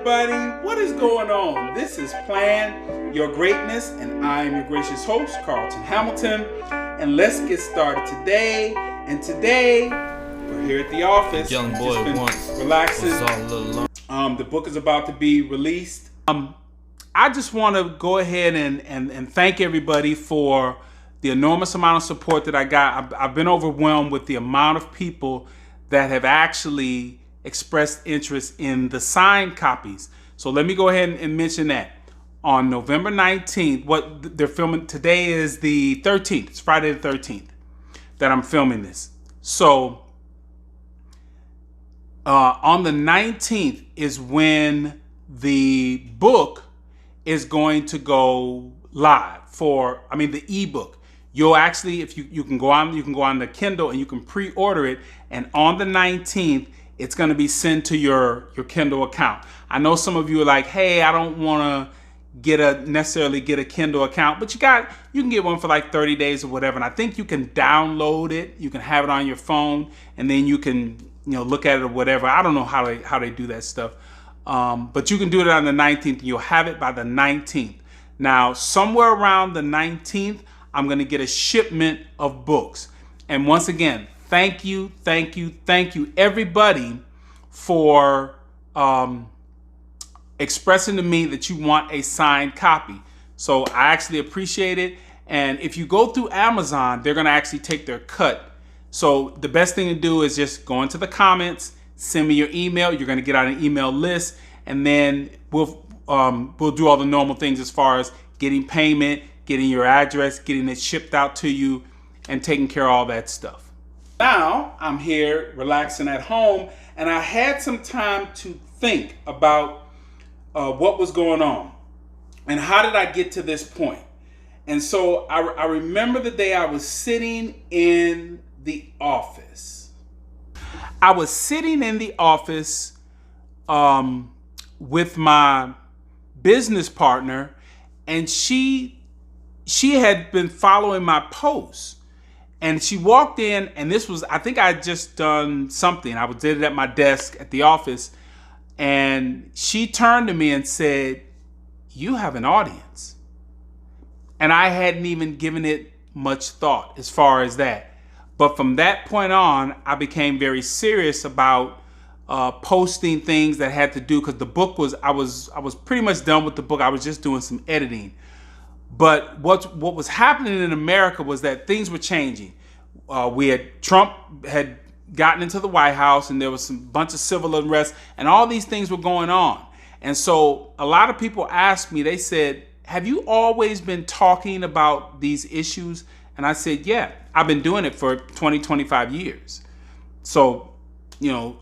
everybody. What is going on? This is Plan Your Greatness, and I am your gracious host, Carlton Hamilton. And let's get started today. And today, we're here at the office. Young boy once relaxing. was all alone. The book is about to be released. I just want to go ahead and thank everybody for the enormous amount of support that I got. I've been overwhelmed with the amount of people that have actually expressed interest in the signed copies. So let me go ahead and mention that. On November 19th, what they're filming today is the 13th. It's Friday the 13th that I'm filming this. So on the 19th is when the book is going to go live the ebook. You'll actually, if you can go on the Kindle and you can pre-order it. And on the 19th, it's going to be sent to your Kindle account. I know some of you are like, hey, I don't want to necessarily get a Kindle account, but you can get one for like 30 days or whatever. And I think you can download it. You can have it on your phone, and then you can look at it or whatever. I don't know how they do that stuff. But you can do it on the 19th, and you'll have it by the 19th. Now, somewhere around the 19th, I'm going to get a shipment of books. And once again, thank you, everybody, for expressing to me that you want a signed copy. So I actually appreciate it. And if you go through Amazon, they're going to actually take their cut. So the best thing to do is just go into the comments, send me your email. You're going to get on an email list, and then we'll do all the normal things as far as getting payment, getting your address, getting it shipped out to you, and taking care of all that stuff. Now I'm here relaxing at home, and I had some time to think about what was going on and how did I get to this point. And so I remember the day I was sitting in the office. I was sitting in the office with my business partner, and she had been following my posts. And she walked in, and I think I had just done something. I did it at my desk at the office. And she turned to me and said, "You have an audience." And I hadn't even given it much thought as far as that. But from that point on, I became very serious about posting things that had to do, because the book I was pretty much done with the book. I was just doing some editing. But what was happening in America was that things were changing. Trump had gotten into the White House, and there was some bunch of civil unrest, and all these things were going on. And so a lot of people asked me, they said, "Have you always been talking about these issues?" And I said, "Yeah, I've been doing it for 20, 25 years. So,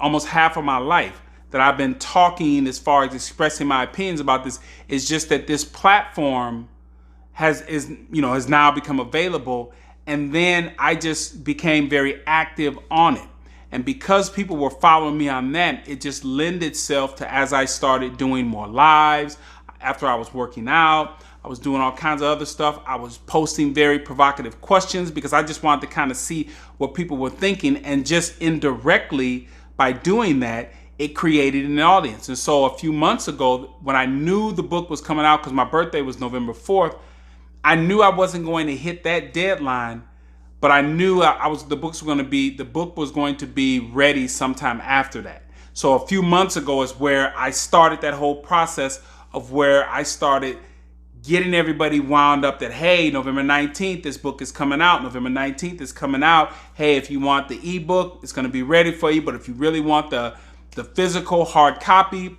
almost half of my life that I've been talking as far as expressing my opinions about this. Is just that this platform has now become available, and then I just became very active on it. And because people were following me on that, it just lent itself to, as I started doing more lives, after I was working out, I was doing all kinds of other stuff. I was posting very provocative questions because I just wanted to kind of see what people were thinking, and just indirectly by doing that, it created an audience. And so a few months ago, when I knew the book was coming out, because my birthday was November 4th, I knew I wasn't going to hit that deadline, but I knew the book was going to be ready sometime after that. So a few months ago is where I started that whole process of where I started getting everybody wound up that, hey, November 19th, this book is coming out. November 19th is coming out. Hey, if you want the ebook, it's going to be ready for you. But if you really want the physical hard copy,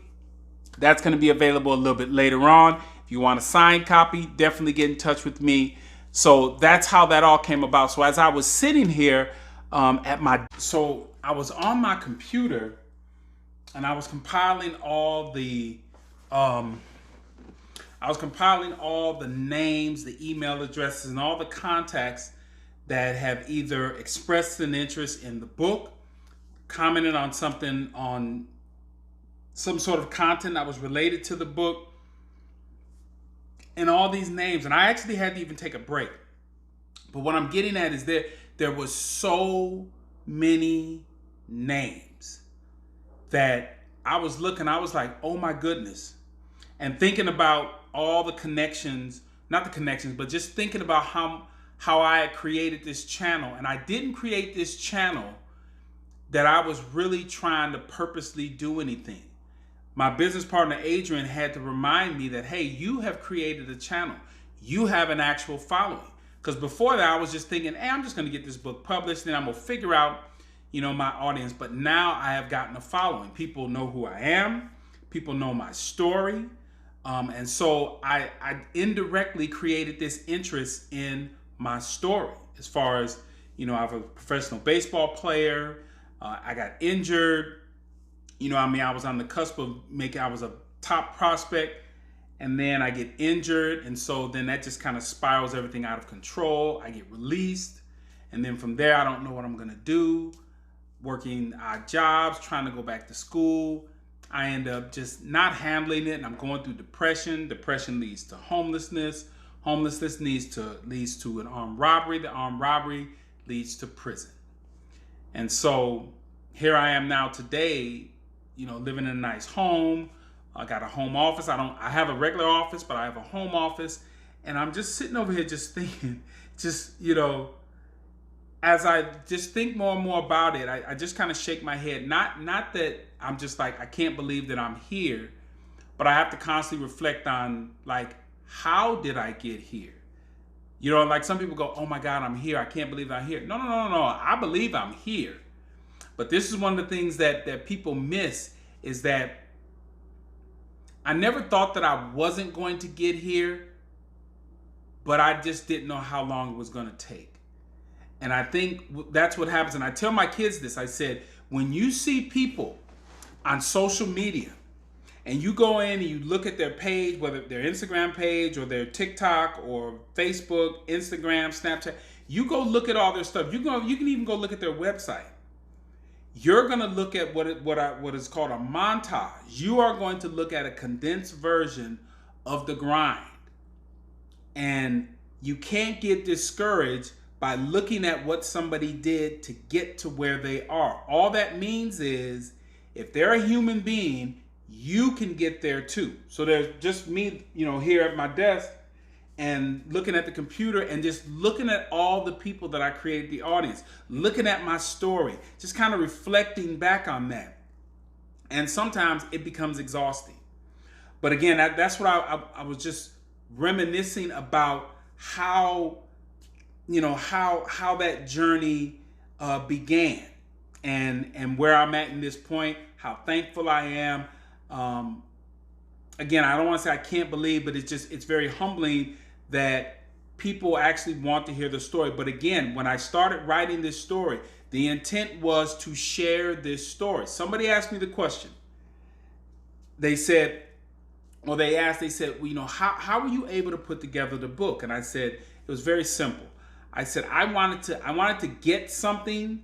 that's going to be available a little bit later on. If you want a signed copy, definitely get in touch with me. So that's how that all came about. So as I was sitting here I was on my computer, and I was compiling all the names, the email addresses, and all the contacts that have either expressed an interest in the book, commented on something, on some sort of content that was related to the book, and all these names. And I actually had to even take a break. But what I'm getting at is there was so many names that I was looking, I was like, oh my goodness. And thinking about all the connections, not the connections, but just thinking about how I had created this channel. And I didn't create this channel that I was really trying to purposely do anything. My business partner, Adrian, had to remind me that, hey, you have created a channel. You have an actual following. Because before that, I was just thinking, hey, I'm just going to get this book published, and I'm going to figure out, my audience. But now I have gotten a following. People know who I am. People know my story. And so I indirectly created this interest in my story. As far as, I'm a professional baseball player. I got injured. I was on the cusp of I was a top prospect, and then I get injured. And so then that just kind of spirals everything out of control. I get released. And then from there, I don't know what I'm going to do. Working odd jobs, trying to go back to school. I end up just not handling it, and I'm going through depression. Depression leads to homelessness. Homelessness leads to an armed robbery. The armed robbery leads to prison. And so here I am now today, living in a nice home. I got a home office. I have a regular office, but I have a home office. And I'm just sitting over here just thinking, as I just think more and more about it, I just kind of shake my head. Not that I'm just like, I can't believe that I'm here, but I have to constantly reflect on, like, how did I get here? Like some people go, oh my God, I'm here. I can't believe I'm here. No. I believe I'm here. But this is one of the things that people miss, is that I never thought that I wasn't going to get here, but I just didn't know how long it was going to take. And I think that's what happens. And I tell my kids this. I said, when you see people on social media and you go in and you look at their page, whether their Instagram page or their TikTok or Facebook, Instagram, Snapchat, you go look at all their stuff. You can even go look at their website. You're going to look at what is called a montage. You are going to look at a condensed version of the grind. And you can't get discouraged by looking at what somebody did to get to where they are. All that means is, if they're a human being, you can get there too. So there's just me, here at my desk and looking at the computer and just looking at all the people that I created, the audience, looking at my story, just kind of reflecting back on that. And sometimes it becomes exhausting. But again, that's what I was just reminiscing about, how that journey began, and where I'm at in this point, how thankful I am. Again, I don't want to say I can't believe, but it's very humbling that people actually want to hear the story. But again, when I started writing this story, the intent was to share this story. Somebody asked me the question. They said, well, how were you able to put together the book? And I said, it was very simple. I said, I wanted to get something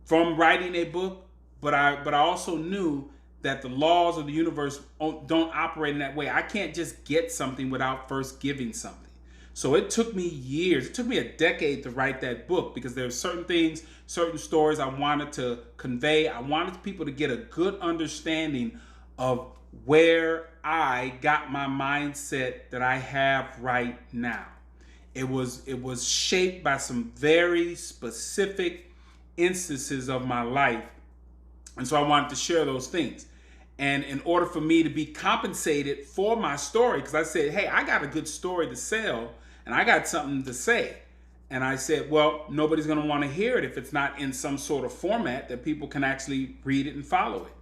from writing a book, but I also knew that the laws of the universe don't operate in that way. I can't just get something without first giving something. So it took me years. It took me a decade to write that book, because there are certain things, certain stories I wanted to convey. I wanted people to get a good understanding of where I got my mindset that I have right now. It was shaped by some very specific instances of my life. And so I wanted to share those things. And in order for me to be compensated for my story, because I said, hey, I got a good story to sell and I got something to say. And I said, well, nobody's going to want to hear it if it's not in some sort of format that people can actually read it and follow it.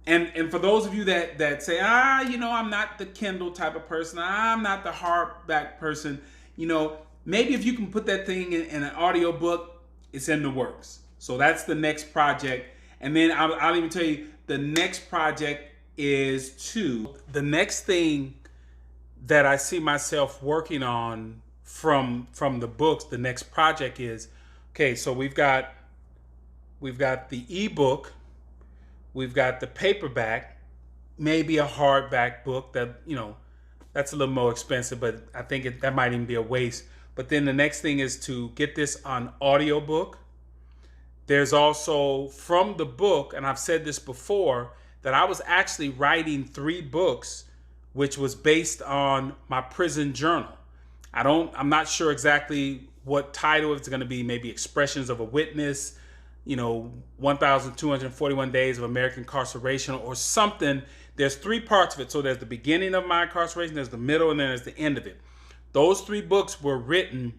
And for those of you that say, I'm not the Kindle type of person, I'm not the hardback person, maybe if you can put that thing in an audio book, it's in the works. So that's the next project. And then I'll even tell you, the next project is the next thing that I see myself working on from the books. The next project is, okay, so we've got the ebook, we've got the paperback, maybe a hardback book that, that's a little more expensive, but I think that might even be a waste. But then the next thing is to get this on audiobook. there's also from the book, and I've said this before, that I was actually writing 3 books, which was based on my prison journal. I'm not sure exactly what title it's going to be. Maybe Expressions of a Witness, 1,241 Days of American Incarceration or something. There's 3 parts of it. So there's the beginning of my incarceration, there's the middle, and then there's the end of it. Those 3 books were written,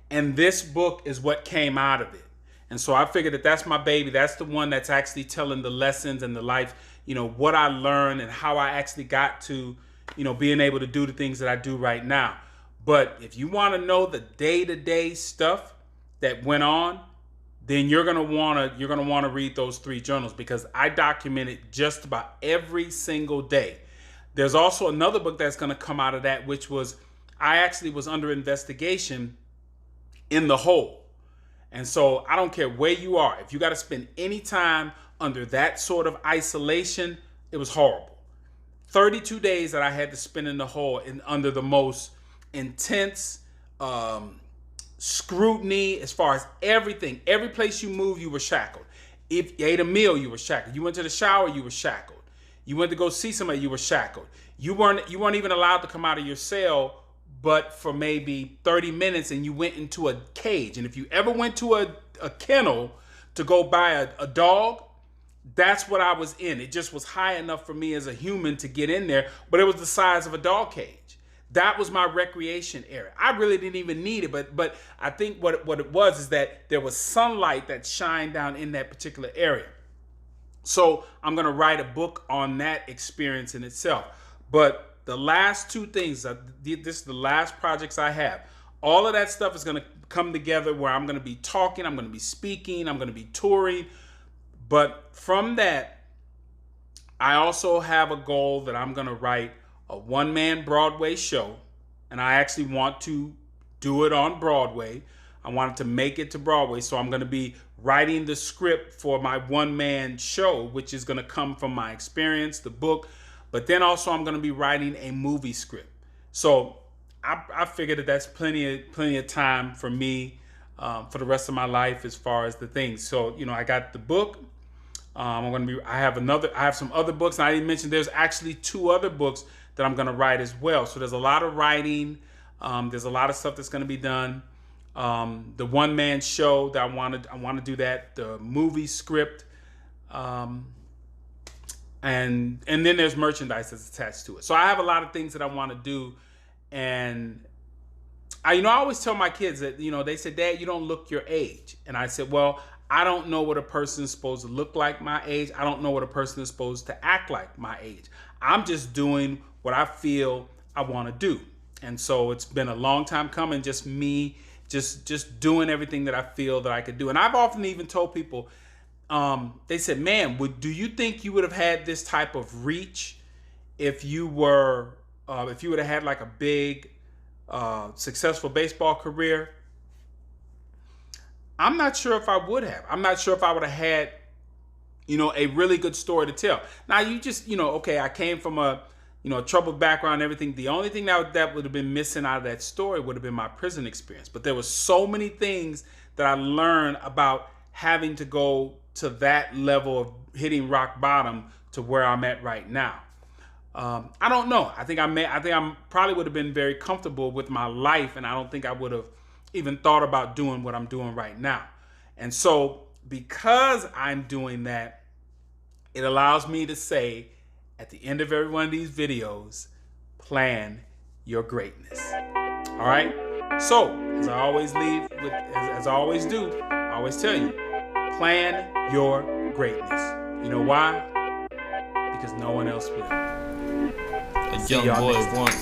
and this book is what came out of it. And so I figured that that's my baby. That's the one that's actually telling the lessons and the life, what I learned and how I actually got to, being able to do the things that I do right now. But if you want to know the day-to-day stuff that went on, then you're gonna want to read those 3 journals, because I documented just about every single day. There's also another book that's going to come out of that, which was I actually was under investigation in the hole. And so I don't care where you are. If you got to spend any time under that sort of isolation, it was horrible. 32 days that I had to spend in the hole under the most intense scrutiny as far as everything. Every place you moved, you were shackled. If you ate a meal, you were shackled. You went to the shower, you were shackled. You went to go see somebody, you were shackled. You weren't even allowed to come out of your cell but for maybe 30 minutes, and you went into a cage. And if you ever went to a kennel to go buy a dog, that's what I was in. It just was high enough for me as a human to get in there, but it was the size of a dog cage. That was my recreation area. I really didn't even need it, but I think what it was is that there was sunlight that shined down in that particular area. So I'm going to write a book on that experience in itself. But the last 2 things, this is the last projects I have. All of that stuff is going to come together where I'm going to be talking, I'm going to be speaking, I'm going to be touring. But from that, I also have a goal that I'm going to write a one-man Broadway show. And I actually want to do it on Broadway. I wanted to make it to Broadway. So I'm going to be writing the script for my one-man show, which is going to come from my experience, the book. But then also I'm going to be writing a movie script. So I figured that that's plenty of time for me for the rest of my life as far as the things. So, I got the book. I have some other books. And I didn't mention there's actually 2 other books that I'm going to write as well. So there's a lot of writing. There's a lot of stuff that's going to be done. The one-man show that I want to do that. The movie script. And then there's merchandise that's attached to it. So I have a lot of things that I want to do. And I always tell my kids that, they said, Dad, you don't look your age. And I said, well, I don't know what a person is supposed to look like my age. I don't know what a person is supposed to act like my age. I'm just doing what I feel I want to do. And so it's been a long time coming, just me, just doing everything that I feel that I could do. And I've often even told people, they said, man, do you think you would have had this type of reach if you would have had like a big, successful baseball career? I'm not sure if I would have. I'm not sure if I would have had, a really good story to tell. Now you just, okay, I came from a troubled background and everything. The only thing that would have been missing out of that story would have been my prison experience. But there were so many things that I learned about having to go to that level of hitting rock bottom to where I'm at right now. I don't know. I think I probably would have been very comfortable with my life, and I don't think I would have even thought about doing what I'm doing right now. And so because I'm doing that, it allows me to say at the end of every one of these videos, plan your greatness. All right. So as I always as I always do, I always tell you, plan your greatness. You know why? Because no one else will. A young boy once